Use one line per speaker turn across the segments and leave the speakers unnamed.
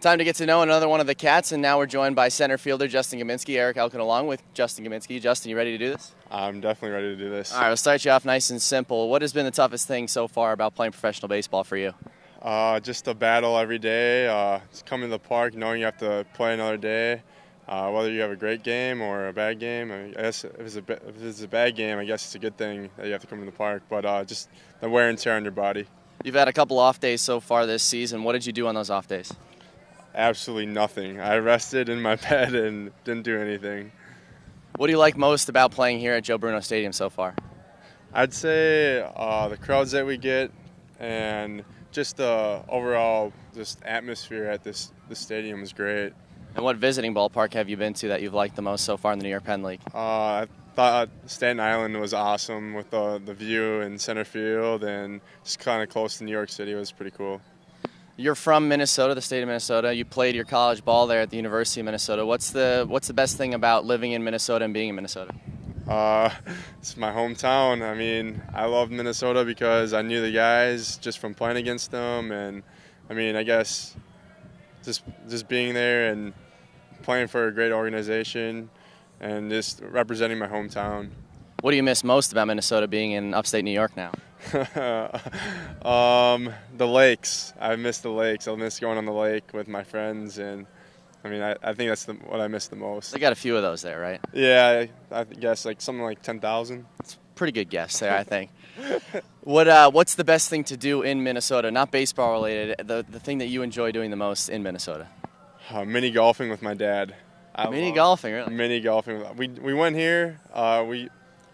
Time to get to know another one of the Cats, and now we're joined by center fielder Justin Gominsky. Erik Elken along with Justin Gominsky. Justin, you ready to do this?
I'm definitely ready to do this.
All right, we'll start you off nice and simple. What has been the toughest thing so far about playing professional baseball for you?
Just a battle every day. Just coming to the park, knowing you have to play another day. Whether you have a great game or a bad game. I guess if it's a bad game, I guess it's a good thing that you have to come to the park. But just the wear and tear on your body.
You've had a couple off days so far this season. What did you do on those off days?
Absolutely nothing. I rested in my bed and didn't do anything.
What do you like most about playing here at Joe Bruno Stadium so far?
I'd say the crowds that we get and just the overall just atmosphere at the stadium is great.
And what visiting ballpark have you been to that you've liked the most so far in the New York Penn League?
I thought Staten Island was awesome with the view and center field, and just kind of close to New York City was pretty cool.
You're from Minnesota, the state of Minnesota. You played your college ball there at the University of Minnesota. What's the best thing about living in Minnesota and being in Minnesota?
It's my hometown. I mean, I love Minnesota because I knew the guys just from playing against them, and I mean, I guess just being there and playing for a great organization and just representing my hometown.
What do you miss most about Minnesota being in upstate New York now?
The lakes. I miss the lakes. I miss going on the lake with my friends, and I mean, I think that's what I miss the most.
They got a few of those there, right?
Yeah, I guess like something like 10,000.
It's a pretty good guess there, I think. What's the best thing to do in Minnesota? Not baseball related. The thing that you enjoy doing the most in Minnesota?
Mini golfing with my dad.
Mini golfing, really?
Mini golfing. We went here.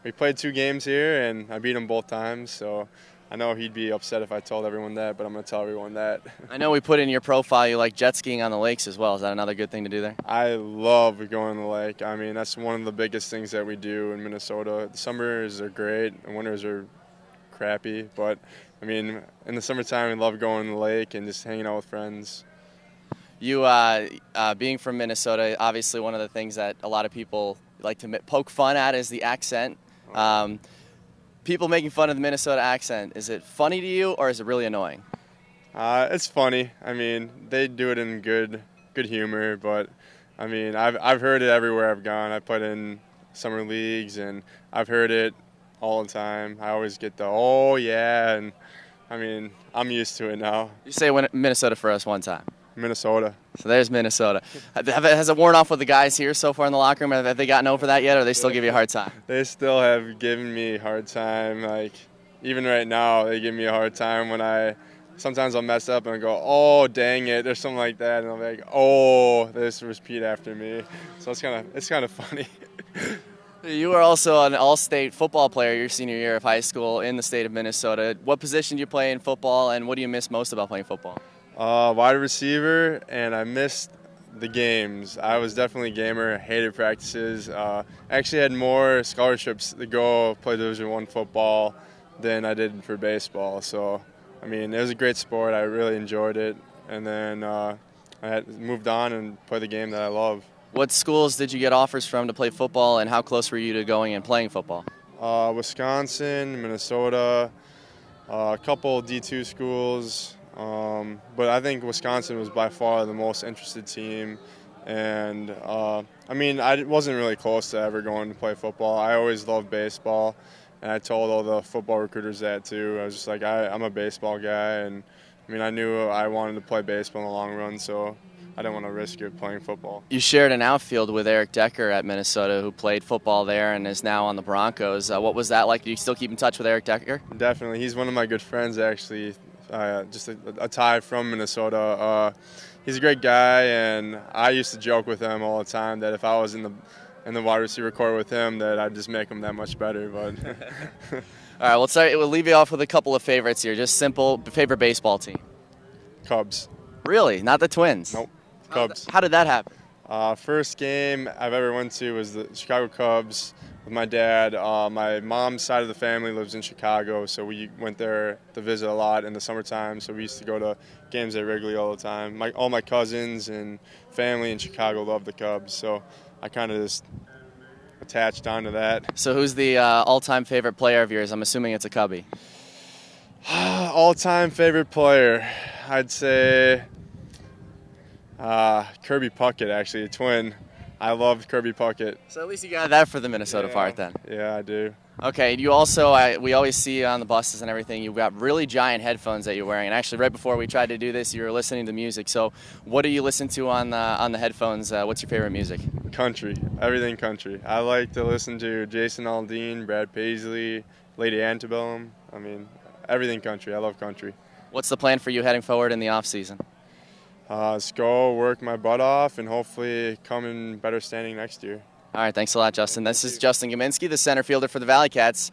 We played 2 games here, and I beat him both times. So I know he'd be upset if I told everyone that, but I'm going to tell everyone that.
I know we put in your profile you like jet skiing on the lakes as well. Is that another good thing to do there?
I love going to the lake. I mean, that's one of the biggest things that we do in Minnesota. The summers are great, and winters are crappy. But, I mean, in the summertime, we love going to the lake and just hanging out with friends.
You, being from Minnesota, obviously one of the things that a lot of people like to poke fun at is the accent. People making fun of the Minnesota accent, is it funny to you or is it really annoying?
It's funny. I mean, they do it in good humor, but I mean, I've heard it everywhere I've gone. I played in summer leagues, and I've heard it all the time. I always get the "oh yeah," and I mean, I'm used to it now.
You say Minnesota for us one time.
Minnesota.
So there's Minnesota. Has it worn off with the guys here so far in the locker room? Have they gotten over that yet, or they still give you a hard time?
They still have given me a hard time. Like, even right now, they give me a hard time when sometimes I'll mess up and I'll go, oh, dang it, or something like that. And I'll be like, oh, they just repeat after me. So it's kind of funny.
You were also an all-state football player your senior year of high school in the state of Minnesota. What position do you play in football, and what do you miss most about playing football?
Wide receiver, and I missed the games. I was definitely a gamer, hated practices. Actually had more scholarships to go play Division I football than I did for baseball. So, I mean, it was a great sport. I really enjoyed it. And then I had moved on and played the game that I love.
What schools did you get offers from to play football, and how close were you to going and playing football?
Wisconsin, Minnesota, a couple D2 schools. But I think Wisconsin was by far the most interested team, and I mean, I wasn't really close to ever going to play football. I always loved baseball, and I told all the football recruiters that too. I was just like, I'm a baseball guy, and I mean, I knew I wanted to play baseball in the long run, so I didn't want to risk it playing football.
You shared an outfield with Erik Decker at Minnesota, who played football there and is now on the Broncos. What was that like? Do you still keep in touch with Erik Decker?
Definitely. He's one of my good friends, actually. Just a tie from Minnesota. He's a great guy, and I used to joke with him all the time that if I was in the wide receiver corps with him, that I'd just make him that much better. But
all right, we'll leave you off with a couple of favorites here. Just simple favorite baseball team.
Cubs.
Really? Not the Twins?
Nope. Cubs.
How did that happen?
First game I've ever went to was the Chicago Cubs with my dad. My mom's side of the family lives in Chicago, so we went there to visit a lot in the summertime. So we used to go to games at Wrigley all the time. All my cousins and family in Chicago love the Cubs, so I kind of just attached onto that.
So who's the all-time favorite player of yours? I'm assuming it's a Cubby.
All-time favorite player, I'd say Kirby Puckett, actually, a twin. I loved Kirby Puckett.
So at least you got that for the Minnesota part then.
Yeah, I do.
Okay, you also, we always see you on the buses and everything, you've got really giant headphones that you're wearing. And actually, right before we tried to do this, you were listening to music. So what do you listen to on the headphones? What's your favorite music?
Country, everything country. I like to listen to Jason Aldean, Brad Paisley, Lady Antebellum. I mean, everything country. I love country.
What's the plan for you heading forward in the off season?
Let's go work my butt off and hopefully come in better standing next year.
All right, thanks a lot, Justin. This is Justin Gominsky, the center fielder for the ValleyCats.